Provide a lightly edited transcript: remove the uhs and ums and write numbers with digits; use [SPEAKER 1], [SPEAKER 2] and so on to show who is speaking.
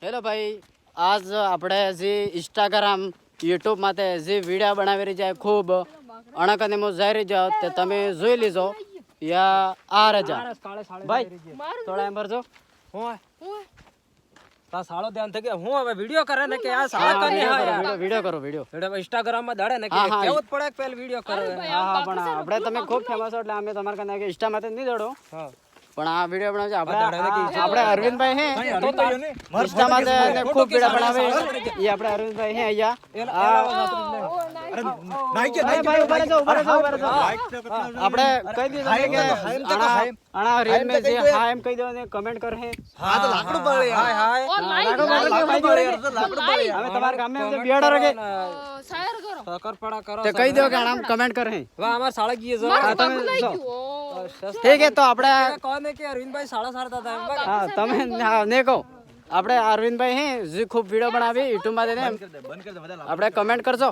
[SPEAKER 1] hello ભાઈ, આજ આપણે જે ઇન્સ્ટાગ્રામ યુટ્યુબ માટે જે વિડીયો બનાવી રહી જાય ખૂબ અણકને મો જઈ રહી જાવ તે તમે જોઈ લીજો યા આ રજા ભાઈ થોડા એમ ભરજો
[SPEAKER 2] હું તા સાળો ધ્યાન થઈ ગયા હું હવે વિડિયો કરે ને કે આ સાળા કને હા યાર
[SPEAKER 1] વિડીયો કરો વિડીયો
[SPEAKER 2] ઇન્સ્ટાગ્રામ માં દાડે ને કે કેવું જ પડે પેલ વિડિયો કરે
[SPEAKER 1] હા પણ આપણે તમે ખૂબ ફેમસ છો એટલે અમે તમારા કને કે ઇન્સ્ટા માટે નહીં દડો
[SPEAKER 2] હા
[SPEAKER 1] પણ આ વિડીયો બનાવજો આપણે અરવિંદભાઈ હે ઇન્સ્ટા માટે ખૂબ વિડીયો બનાવે એ આપણે અરવિંદભાઈ હે અહીંયા આપણે કહી દીધું કે આના રીલ મે જે હા એમ કહી દો ને કમેન્ટ કર હે
[SPEAKER 2] હા તો લાકડું પડે હાય હાય
[SPEAKER 1] હવે તમારા ગામ में बियाडा रखे
[SPEAKER 3] શાયર કરો
[SPEAKER 2] सकरपड़ा करो
[SPEAKER 1] તે કહી દો કે આમ કમેન્ટ કર હે
[SPEAKER 2] વાહ અમાર સાળા ગીએ જો
[SPEAKER 1] હા તમે ઠીક હે તો આપણે
[SPEAKER 2] કોને કે અરવિંદભાઈ સાળા સારતા હતા એમ બકા
[SPEAKER 1] હા તમે ને કહો આપણે અરવિંદભાઈ હે જે ખૂબ વિડીયો બનાવી યુટ્યુબ માં આપણે કમેન્ટ કરજો